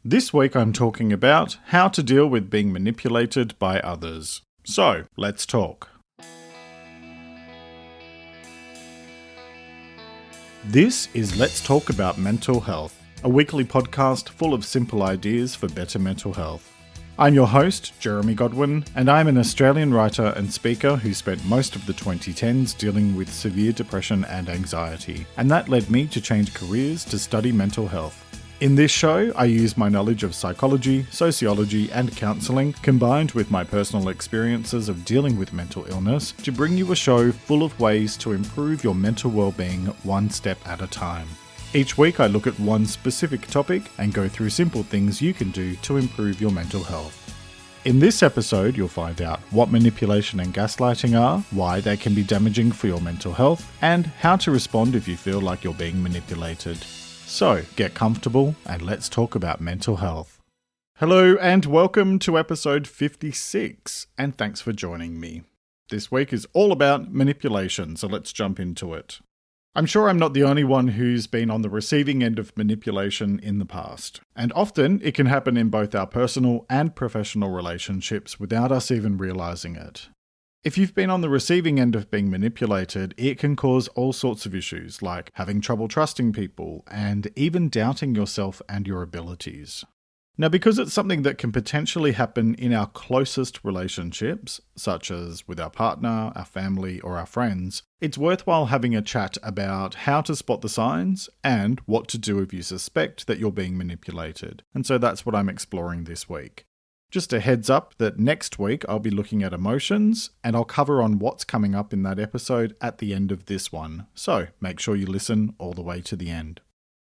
This week I'm talking about how to deal with being manipulated by others. So, let's talk. This is Let's Talk About Mental Health, a weekly podcast full of simple ideas for better mental health. I'm your host, Jeremy Godwin, and I'm an Australian writer and speaker who spent most of the 2010s dealing with severe depression and anxiety, and that led me to change careers to study mental health. In this show, I use my knowledge of psychology, sociology, and counselling, combined with my personal experiences of dealing with mental illness, to bring you a show full of ways to improve your mental well-being one step at a time. Each week I look at one specific topic and go through simple things you can do to improve your mental health. In this episode, you'll find out what manipulation and gaslighting are, why they can be damaging for your mental health, and how to respond if you feel like you're being manipulated. So, get comfortable and let's talk about mental health. Hello and welcome to episode 56, and thanks for joining me. This week is all about manipulation, so let's jump into it. I'm sure I'm not the only one who's been on the receiving end of manipulation in the past, and often it can happen in both our personal and professional relationships without us even realizing it. If you've been on the receiving end of being manipulated, it can cause all sorts of issues like having trouble trusting people and even doubting yourself and your abilities. Now, because it's something that can potentially happen in our closest relationships, such as with our partner, our family, or our friends, it's worthwhile having a chat about how to spot the signs and what to do if you suspect that you're being manipulated. And so that's what I'm exploring this week. Just a heads up that next week I'll be looking at emotions, and I'll cover on what's coming up in that episode at the end of this one. So make sure you listen all the way to the end.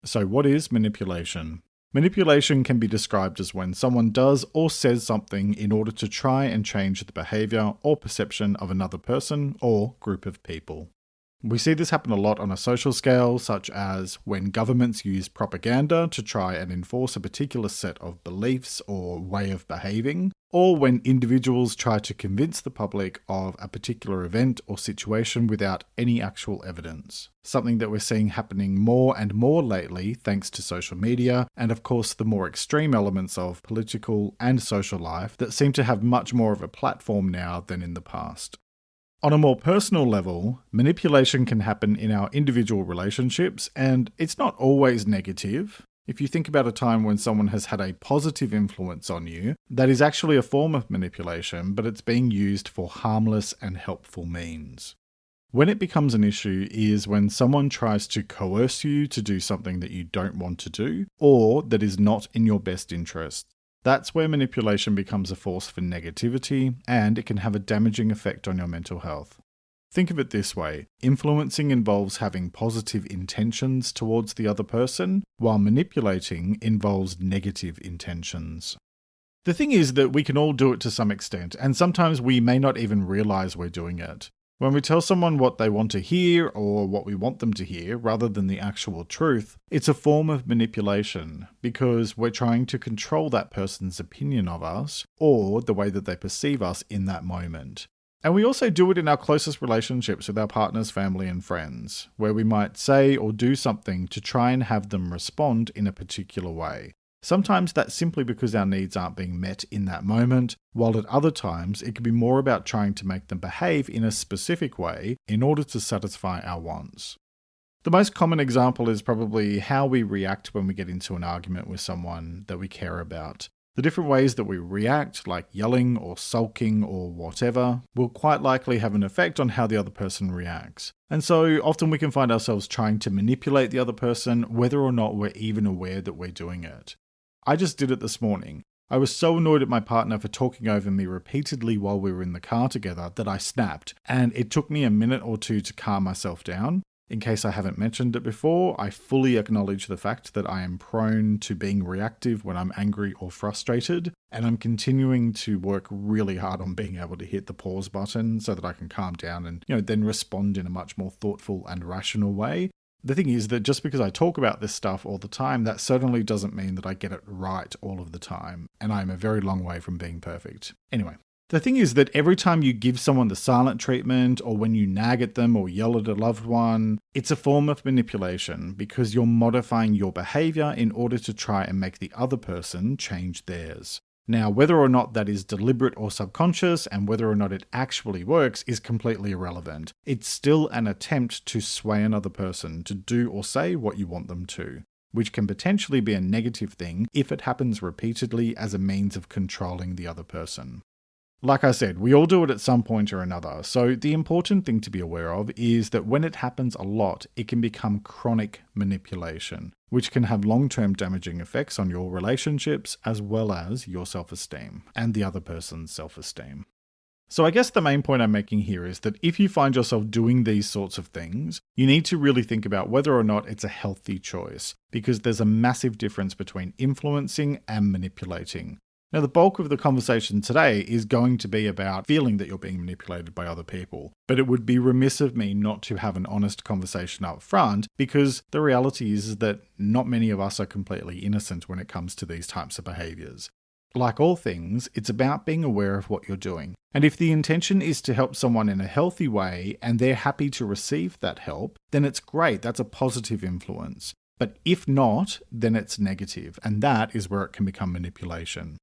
So what is manipulation? Manipulation can be described as when someone does or says something in order to try and change the behaviour or perception of another person or group of people. We see this happen a lot on a social scale, such as when governments use propaganda to try and enforce a particular set of beliefs or way of behaving, or when individuals try to convince the public of a particular event or situation without any actual evidence. Something that we're seeing happening more and more lately thanks to social media, and of course the more extreme elements of political and social life that seem to have much more of a platform now than in the past. On a more personal level, manipulation can happen in our individual relationships, and it's not always negative. If you think about a time when someone has had a positive influence on you, that is actually a form of manipulation, but it's being used for harmless and helpful means. When it becomes an issue is when someone tries to coerce you to do something that you don't want to do, or that is not in your best interest. That's where manipulation becomes a force for negativity, and it can have a damaging effect on your mental health. Think of it this way: influencing involves having positive intentions towards the other person, while manipulating involves negative intentions. The thing is that we can all do it to some extent, and sometimes we may not even realize we're doing it. When we tell someone what they want to hear or what we want them to hear rather than the actual truth, it's a form of manipulation because we're trying to control that person's opinion of us or the way that they perceive us in that moment. And we also do it in our closest relationships with our partners, family, and friends, where we might say or do something to try and have them respond in a particular way. Sometimes that's simply because our needs aren't being met in that moment, while at other times it can be more about trying to make them behave in a specific way in order to satisfy our wants. The most common example is probably how we react when we get into an argument with someone that we care about. The different ways that we react, like yelling or sulking or whatever, will quite likely have an effect on how the other person reacts. And so often we can find ourselves trying to manipulate the other person whether or not we're even aware that we're doing it. I just did it this morning. I was so annoyed at my partner for talking over me repeatedly while we were in the car together that I snapped, and it took me a minute or two to calm myself down. In case I haven't mentioned it before, I fully acknowledge the fact that I am prone to being reactive when I'm angry or frustrated, and I'm continuing to work really hard on being able to hit the pause button so that I can calm down and, then respond in a much more thoughtful and rational way. The thing is that just because I talk about this stuff all the time, that certainly doesn't mean that I get it right all of the time, and I'm a very long way from being perfect. Anyway, The thing is that every time you give someone the silent treatment, or when you nag at them or yell at a loved one, it's a form of manipulation because you're modifying your behavior in order to try and make the other person change theirs. Now, whether or not that is deliberate or subconscious, and whether or not it actually works, is completely irrelevant. It's still an attempt to sway another person to do or say what you want them to, which can potentially be a negative thing if it happens repeatedly as a means of controlling the other person. Like I said, we all do it at some point or another, so the important thing to be aware of is that when it happens a lot, it can become chronic manipulation, which can have long-term damaging effects on your relationships as well as your self-esteem and the other person's self-esteem. So I guess the main point I'm making here is that if you find yourself doing these sorts of things, you need to really think about whether or not it's a healthy choice, because there's a massive difference between influencing and manipulating. Now, the bulk of the conversation today is going to be about feeling that you're being manipulated by other people, but it would be remiss of me not to have an honest conversation up front, because the reality is that not many of us are completely innocent when it comes to these types of behaviors. Like all things, it's about being aware of what you're doing. And if the intention is to help someone in a healthy way and they're happy to receive that help, then it's great, that's a positive influence. But if not, then it's negative, and that is where it can become manipulation.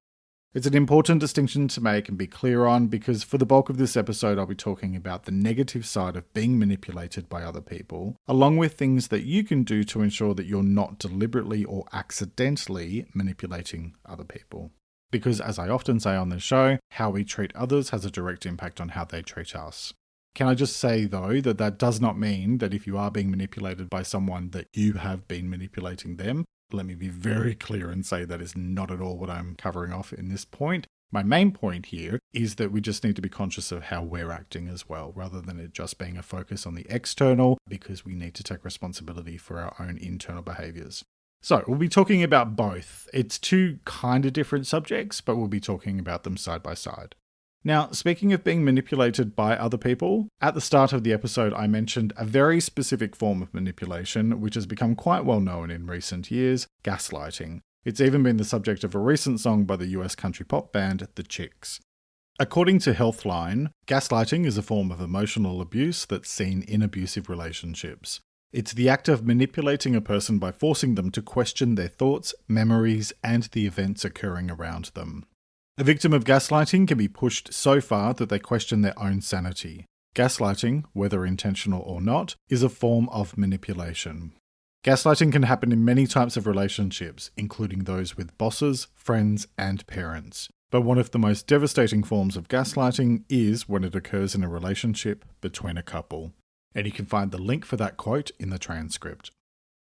It's an important distinction to make and be clear on, because for the bulk of this episode I'll be talking about the negative side of being manipulated by other people, along with things that you can do to ensure that you're not deliberately or accidentally manipulating other people. Because as I often say on this show, how we treat others has a direct impact on how they treat us. Can I just say though that that does not mean that if you are being manipulated by someone that you have been manipulating them. Let me be very clear and say that is not at all what I'm covering off in this point. My main point here is that we just need to be conscious of how we're acting as well, rather than it just being a focus on the external, because we need to take responsibility for our own internal behaviors. So we'll be talking about both. It's two kind of different subjects, but we'll be talking about them side by side. Now, speaking of being manipulated by other people, at the start of the episode I mentioned a very specific form of manipulation which has become quite well known in recent years, gaslighting. It's even been the subject of a recent song by the US country pop band The Chicks. According to Healthline, gaslighting is a form of emotional abuse that's seen in abusive relationships. It's the act of manipulating a person by forcing them to question their thoughts, memories, and the events occurring around them. A victim of gaslighting can be pushed so far that they question their own sanity. Gaslighting, whether intentional or not, is a form of manipulation. Gaslighting can happen in many types of relationships, including those with bosses, friends, and parents. But one of the most devastating forms of gaslighting is when it occurs in a relationship between a couple. And you can find the link for that quote in the transcript.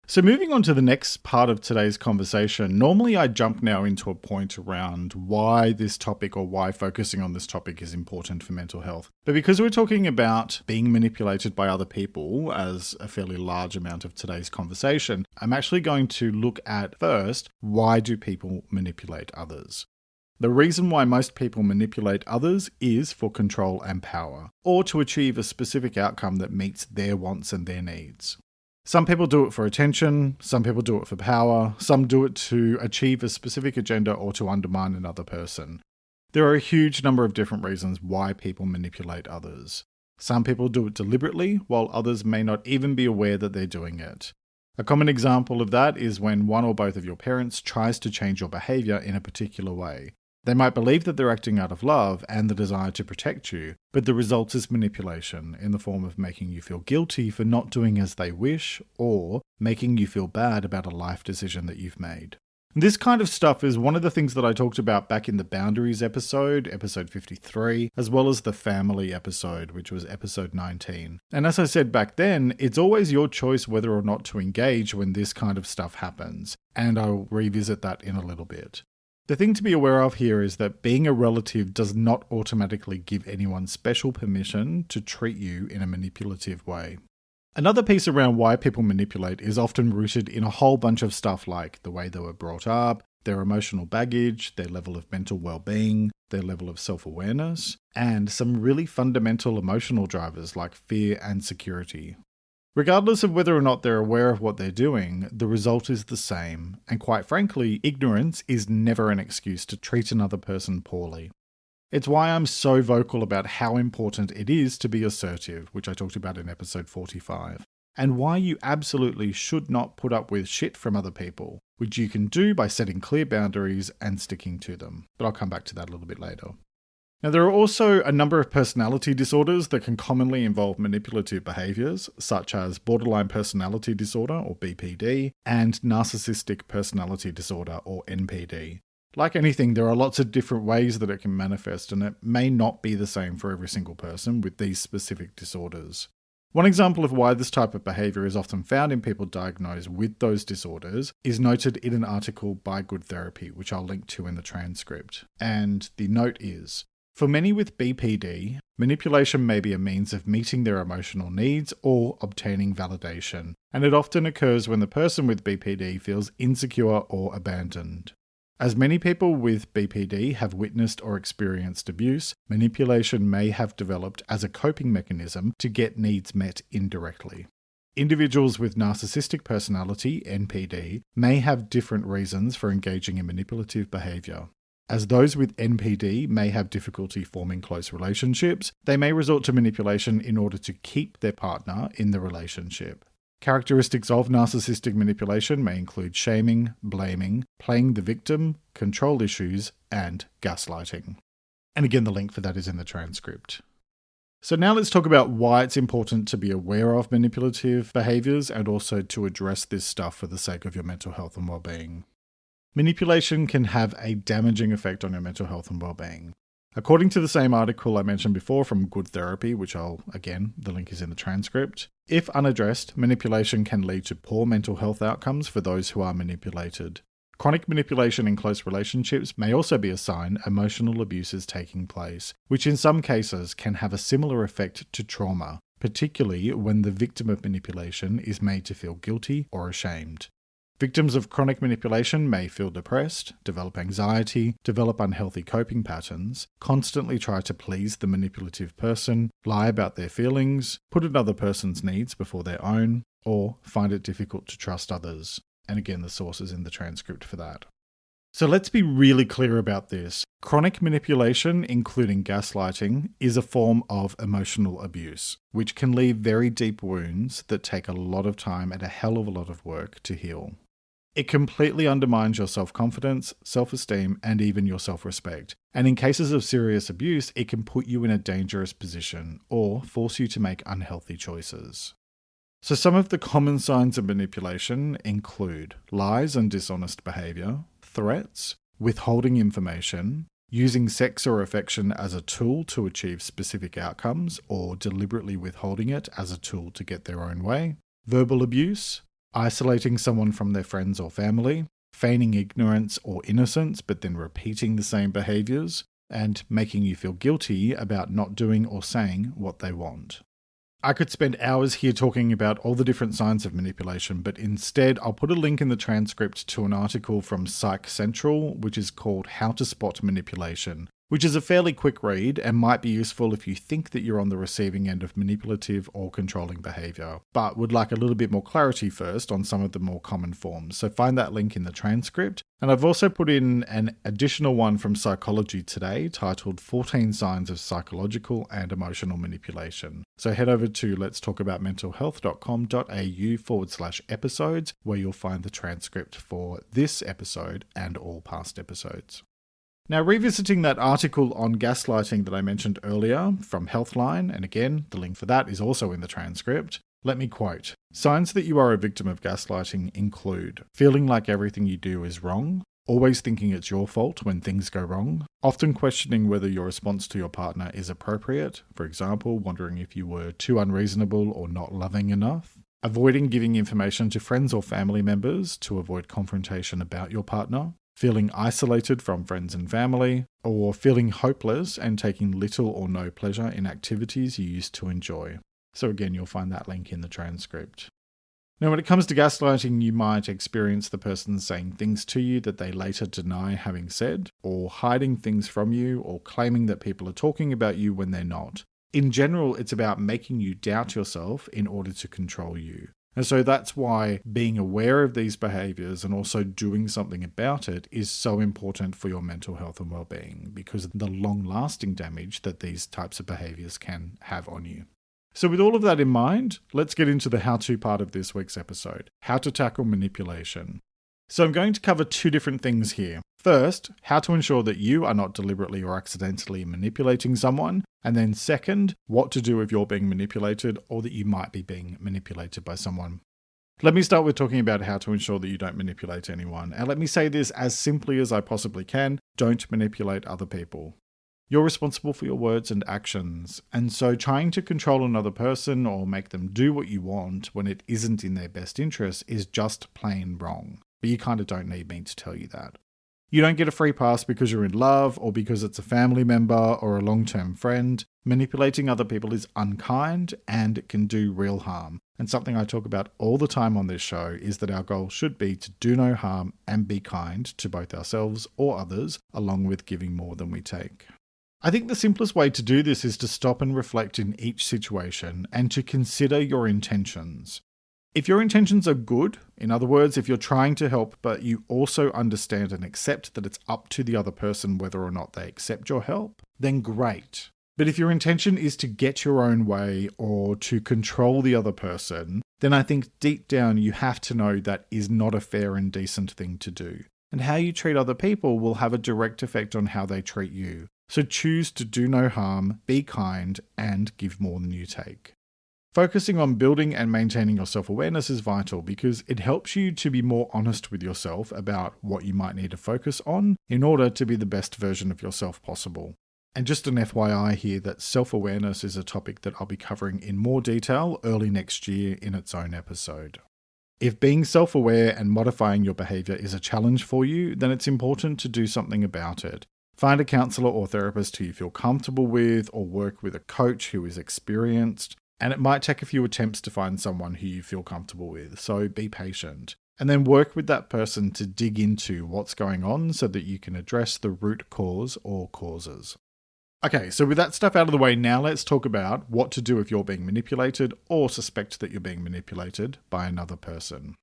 So moving on to the next part of today's conversation, normally I jump now into a point around why this topic or why focusing on this topic is important for mental health. But because we're talking about being manipulated by other people as a fairly large amount of today's conversation, I'm actually going to look at first, why do people manipulate others? The reason why most people manipulate others is for control and power, or to achieve a specific outcome that meets their wants and their needs. Some people do it for attention, some people do it for power, some do it to achieve a specific agenda or to undermine another person. There are a huge number of different reasons why people manipulate others. Some people do it deliberately, while others may not even be aware that they're doing it. A common example of that is when one or both of your parents tries to change your behavior in a particular way. They might believe that they're acting out of love and the desire to protect you, but the result is manipulation in the form of making you feel guilty for not doing as they wish, or making you feel bad about a life decision that you've made. This kind of stuff is one of the things that I talked about back in the Boundaries episode 53, as well as the Family episode, which was episode 19. And as I said back then, it's always your choice whether or not to engage when this kind of stuff happens, and I'll revisit that in a little bit. The thing to be aware of here is that being a relative does not automatically give anyone special permission to treat you in a manipulative way. Another piece around why people manipulate is often rooted in a whole bunch of stuff like the way they were brought up, their emotional baggage, their level of mental well-being, their level of self-awareness, and some really fundamental emotional drivers like fear and security. Regardless of whether or not they're aware of what they're doing, the result is the same, and quite frankly, ignorance is never an excuse to treat another person poorly. It's why I'm so vocal about how important it is to be assertive, which I talked about in episode 45, and why you absolutely should not put up with shit from other people, which you can do by setting clear boundaries and sticking to them. But I'll come back to that a little bit later. Now, there are also a number of personality disorders that can commonly involve manipulative behaviours, such as borderline personality disorder, or BPD, and narcissistic personality disorder, or NPD. Like anything, there are lots of different ways that it can manifest, and it may not be the same for every single person with these specific disorders. One example of why this type of behaviour is often found in people diagnosed with those disorders is noted in an article by Good Therapy, which I'll link to in the transcript. And the note is, for many with BPD, manipulation may be a means of meeting their emotional needs or obtaining validation, and it often occurs when the person with BPD feels insecure or abandoned. As many people with BPD have witnessed or experienced abuse, manipulation may have developed as a coping mechanism to get needs met indirectly. Individuals with narcissistic personality, NPD, may have different reasons for engaging in manipulative behaviour. As those with NPD may have difficulty forming close relationships, they may resort to manipulation in order to keep their partner in the relationship. Characteristics of narcissistic manipulation may include shaming, blaming, playing the victim, control issues, and gaslighting. And again, the link for that is in the transcript. So now let's talk about why it's important to be aware of manipulative behaviours and also to address this stuff for the sake of your mental health and well-being. Manipulation can have a damaging effect on your mental health and well-being. According to the same article I mentioned before from Good Therapy, which the link is in the transcript, if unaddressed, manipulation can lead to poor mental health outcomes for those who are manipulated. Chronic manipulation in close relationships may also be a sign emotional abuse is taking place, which in some cases can have a similar effect to trauma, particularly when the victim of manipulation is made to feel guilty or ashamed. Victims of chronic manipulation may feel depressed, develop anxiety, develop unhealthy coping patterns, constantly try to please the manipulative person, lie about their feelings, put another person's needs before their own, or find it difficult to trust others. And again, the source is in the transcript for that. So let's be really clear about this. Chronic manipulation, including gaslighting, is a form of emotional abuse, which can leave very deep wounds that take a lot of time and a hell of a lot of work to heal. It completely undermines your self-confidence, self-esteem, and even your self-respect. And in cases of serious abuse, it can put you in a dangerous position or force you to make unhealthy choices. So some of the common signs of manipulation include lies and dishonest behaviour, threats, withholding information, using sex or affection as a tool to achieve specific outcomes or deliberately withholding it as a tool to get their own way, verbal abuse, isolating someone from their friends or family, feigning ignorance or innocence but then repeating the same behaviours, and making you feel guilty about not doing or saying what they want. I could spend hours here talking about all the different signs of manipulation, but instead I'll put a link in the transcript to an article from Psych Central, which is called How to Spot Manipulation, which is a fairly quick read and might be useful if you think that you're on the receiving end of manipulative or controlling behaviour, but would like a little bit more clarity first on some of the more common forms. So find that link in the transcript. And I've also put in an additional one from Psychology Today titled 14 Signs of Psychological and Emotional Manipulation. So head over to letstalkaboutmentalhealth.com.au/episodes where you'll find the transcript for this episode and all past episodes. Now, revisiting that article on gaslighting that I mentioned earlier from Healthline, and again, the link for that is also in the transcript, let me quote, "Signs that you are a victim of gaslighting include feeling like everything you do is wrong, always thinking it's your fault when things go wrong, often questioning whether your response to your partner is appropriate, for example, wondering if you were too unreasonable or not loving enough, avoiding giving information to friends or family members to avoid confrontation about your partner, feeling isolated from friends and family, or feeling hopeless and taking little or no pleasure in activities you used to enjoy." So again, you'll find that link in the transcript. Now, when it comes to gaslighting, you might experience the person saying things to you that they later deny having said, or hiding things from you, or claiming that people are talking about you when they're not. In general, it's about making you doubt yourself in order to control you. And so that's why being aware of these behaviors and also doing something about it is so important for your mental health and well-being, because of the long-lasting damage that these types of behaviors can have on you. So with all of that in mind, let's get into the how-to part of this week's episode, how to tackle manipulation. So I'm going to cover two different things here. First, how to ensure that you are not deliberately or accidentally manipulating someone. And then second, what to do if you're being manipulated or that you might be being manipulated by someone. Let me start with talking about how to ensure that you don't manipulate anyone. And let me say this as simply as I possibly can: don't manipulate other people. You're responsible for your words and actions, and so trying to control another person or make them do what you want when it isn't in their best interest is just plain wrong. But you kind of don't need me to tell you that. You don't get a free pass because you're in love or because it's a family member or a long-term friend. Manipulating other people is unkind and it can do real harm. And something I talk about all the time on this show is that our goal should be to do no harm and be kind to both ourselves or others, along with giving more than we take. I think the simplest way to do this is to stop and reflect in each situation and to consider your intentions. If your intentions are good, in other words, if you're trying to help, but you also understand and accept that it's up to the other person whether or not they accept your help, then great. But if your intention is to get your own way or to control the other person, then I think deep down you have to know that is not a fair and decent thing to do. And how you treat other people will have a direct effect on how they treat you. So choose to do no harm, be kind, and give more than you take. Focusing on building and maintaining your self-awareness is vital because it helps you to be more honest with yourself about what you might need to focus on in order to be the best version of yourself possible. And just an FYI here that self-awareness is a topic that I'll be covering in more detail early next year in its own episode. If being self-aware and modifying your behavior is a challenge for you, then it's important to do something about it. Find a counselor or therapist who you feel comfortable with, or work with a coach who is experienced. And it might take a few attempts to find someone who you feel comfortable with, so be patient. And then work with that person to dig into what's going on so that you can address the root cause or causes. Okay, so with that stuff out of the way, now let's talk about what to do if you're being manipulated or suspect that you're being manipulated by another person.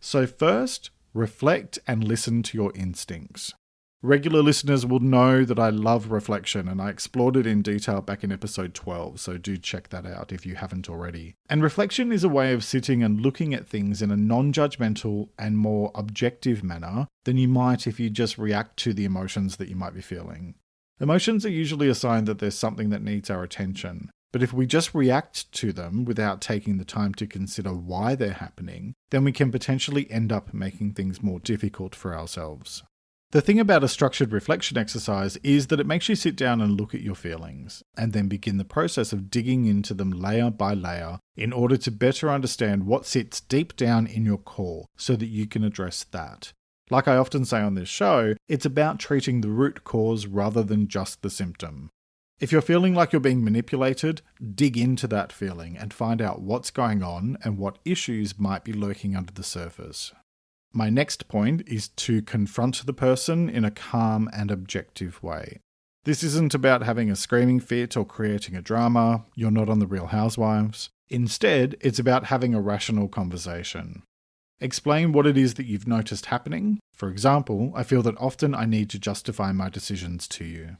So first, reflect and listen to your instincts. Regular listeners will know that I love reflection, and I explored it in detail back in episode 12, so do check that out if you haven't already. And reflection is a way of sitting and looking at things in a non-judgmental and more objective manner than you might if you just react to the emotions that you might be feeling. Emotions are usually a sign that there's something that needs our attention, but if we just react to them without taking the time to consider why they're happening, then we can potentially end up making things more difficult for ourselves. The thing about a structured reflection exercise is that it makes you sit down and look at your feelings, and then begin the process of digging into them layer by layer in order to better understand what sits deep down in your core so that you can address that. Like I often say on this show, it's about treating the root cause rather than just the symptom. If you're feeling like you're being manipulated, dig into that feeling and find out what's going on and what issues might be lurking under the surface. My next point is to confront the person in a calm and objective way. This isn't about having a screaming fit or creating a drama. You're not on The Real Housewives. Instead, it's about having a rational conversation. Explain what it is that you've noticed happening. For example, I feel that often I need to justify my decisions to you.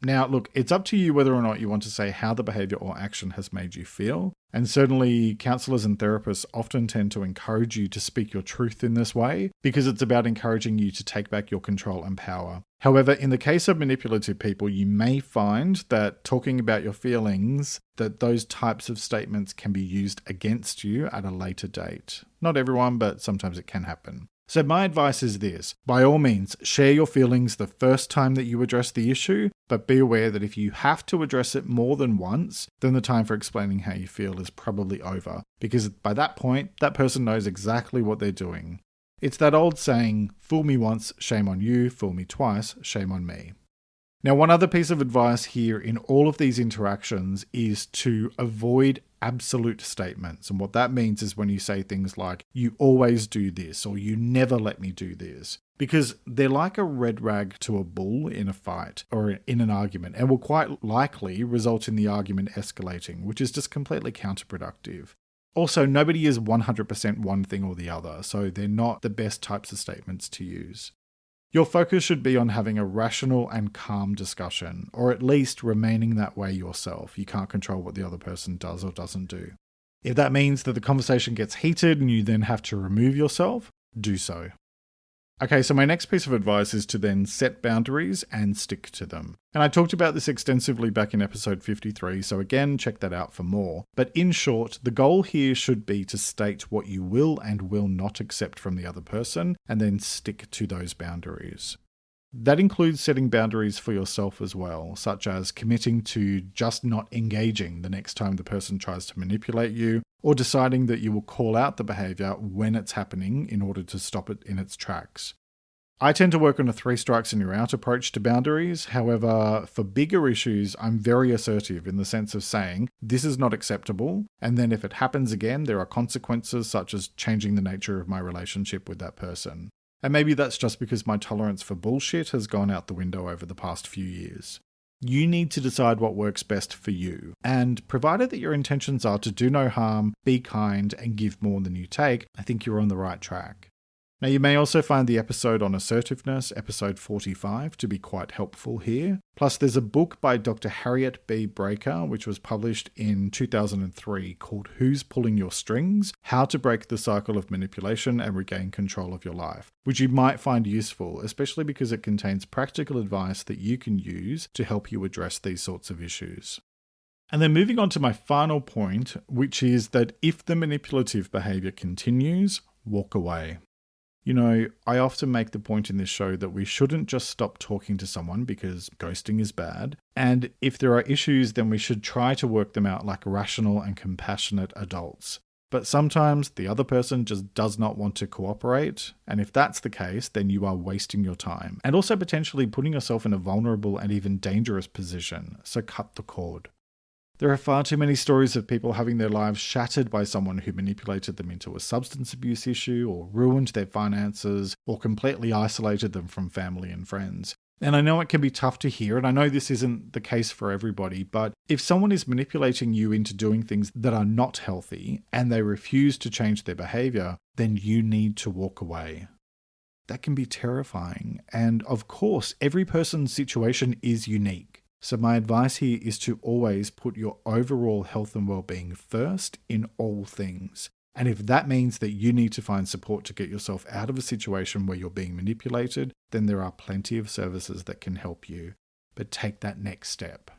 Now, look, it's up to you whether or not you want to say how the behavior or action has made you feel. And certainly, counselors and therapists often tend to encourage you to speak your truth in this way because it's about encouraging you to take back your control and power. However, in the case of manipulative people, you may find that talking about your feelings, that those types of statements can be used against you at a later date. Not everyone, but sometimes it can happen. So my advice is this: by all means, share your feelings the first time that you address the issue, but be aware that if you have to address it more than once, then the time for explaining how you feel is probably over, because by that point, that person knows exactly what they're doing. It's that old saying, fool me once, shame on you, fool me twice, shame on me. Now, one other piece of advice here in all of these interactions is to avoid absolute statements. And what that means is when you say things like, you always do this, or you never let me do this, because they're like a red rag to a bull in a fight or in an argument, and will quite likely result in the argument escalating, which is just completely counterproductive. Also, nobody is 100% one thing or the other, so they're not the best types of statements to use. Your focus should be on having a rational and calm discussion, or at least remaining that way yourself. You can't control what the other person does or doesn't do. If that means that the conversation gets heated and you then have to remove yourself, do so. Okay, so my next piece of advice is to then set boundaries and stick to them. And I talked about this extensively back in episode 53, so again, check that out for more. But in short, the goal here should be to state what you will and will not accept from the other person, and then stick to those boundaries. That includes setting boundaries for yourself as well, such as committing to just not engaging the next time the person tries to manipulate you, or deciding that you will call out the behavior when it's happening in order to stop it in its tracks. I tend to work on a 3 strikes and you're out approach to boundaries. However, for bigger issues, I'm very assertive in the sense of saying, this is not acceptable. And then if it happens again, there are consequences such as changing the nature of my relationship with that person. And maybe that's just because my tolerance for bullshit has gone out the window over the past few years. You need to decide what works best for you. And provided that your intentions are to do no harm, be kind, and give more than you take, I think you're on the right track. Now, you may also find the episode on assertiveness, episode 45, to be quite helpful here. Plus, there's a book by Dr. Harriet B. Breaker, which was published in 2003, called Who's Pulling Your Strings? How to Break the Cycle of Manipulation and Regain Control of Your Life, which you might find useful, especially because it contains practical advice that you can use to help you address these sorts of issues. And then moving on to my final point, which is that if the manipulative behavior continues, walk away. You know, I often make the point in this show that we shouldn't just stop talking to someone because ghosting is bad. And if there are issues, then we should try to work them out like rational and compassionate adults. But sometimes the other person just does not want to cooperate. And if that's the case, then you are wasting your time and also potentially putting yourself in a vulnerable and even dangerous position. So cut the cord. There are far too many stories of people having their lives shattered by someone who manipulated them into a substance abuse issue, or ruined their finances, or completely isolated them from family and friends. And I know it can be tough to hear, and I know this isn't the case for everybody, but if someone is manipulating you into doing things that are not healthy, and they refuse to change their behavior, then you need to walk away. That can be terrifying. And of course, every person's situation is unique. So my advice here is to always put your overall health and well-being first in all things. And if that means that you need to find support to get yourself out of a situation where you're being manipulated, then there are plenty of services that can help you. But take that next step.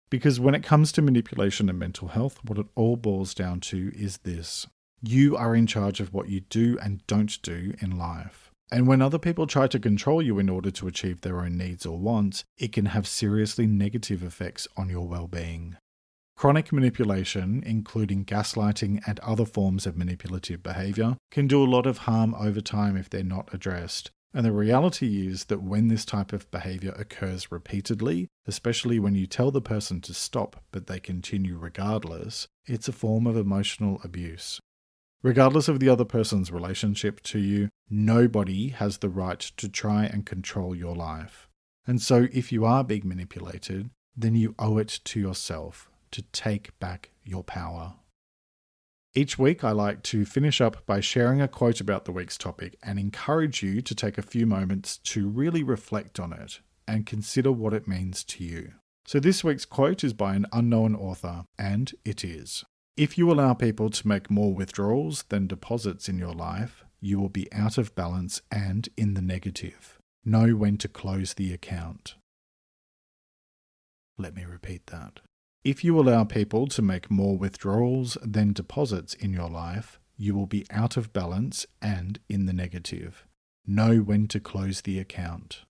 Because when it comes to manipulation and mental health, what it all boils down to is this. You are in charge of what you do and don't do in life. And when other people try to control you in order to achieve their own needs or wants, it can have seriously negative effects on your well-being. Chronic manipulation, including gaslighting and other forms of manipulative behavior, can do a lot of harm over time if they're not addressed. And the reality is that when this type of behavior occurs repeatedly, especially when you tell the person to stop but they continue regardless, it's a form of emotional abuse. Regardless of the other person's relationship to you, nobody has the right to try and control your life. And so if you are being manipulated, then you owe it to yourself to take back your power. Each week I like to finish up by sharing a quote about the week's topic and encourage you to take a few moments to really reflect on it and consider what it means to you. So this week's quote is by an unknown author, and it is: "If you allow people to make more withdrawals than deposits in your life, you will be out of balance and in the negative. Know when to close the account." Let me repeat that. If you allow people to make more withdrawals than deposits in your life, you will be out of balance and in the negative. Know when to close the account.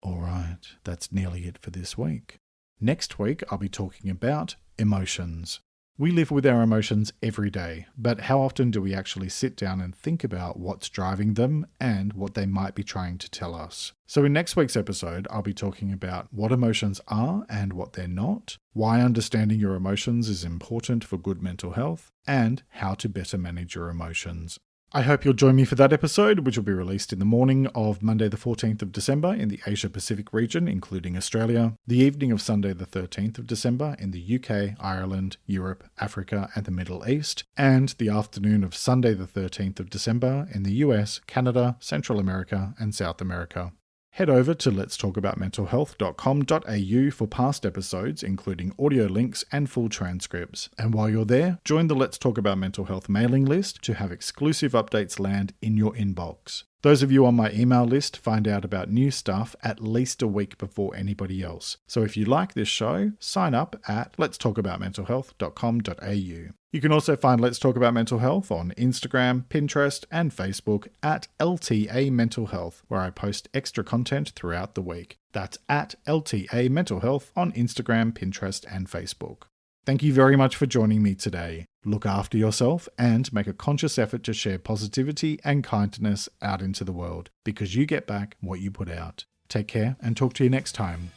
Alright, that's nearly it for this week. Next week, I'll be talking about emotions. We live with our emotions every day, but how often do we actually sit down and think about what's driving them and what they might be trying to tell us? So in next week's episode, I'll be talking about what emotions are and what they're not, why understanding your emotions is important for good mental health, and how to better manage your emotions. I hope you'll join me for that episode, which will be released in the morning of Monday the 14th of December in the Asia Pacific region, including Australia, the evening of Sunday the 13th of December in the UK, Ireland, Europe, Africa, and the Middle East, and the afternoon of Sunday the 13th of December in the US, Canada, Central America, and South America. Head over to letstalkaboutmentalhealth.com.au for past episodes, including audio links and full transcripts. And while you're there, join the Let's Talk About Mental Health mailing list to have exclusive updates land in your inbox. Those of you on my email list find out about new stuff at least a week before anybody else. So if you like this show, sign up at letstalkaboutmentalhealth.com.au. You can also find Let's Talk About Mental Health on Instagram, Pinterest, and Facebook at LTA Mental Health, where I post extra content throughout the week. That's at LTA Mental Health on Instagram, Pinterest, and Facebook. Thank you very much for joining me today. Look after yourself and make a conscious effort to share positivity and kindness out into the world, because you get back what you put out. Take care and talk to you next time.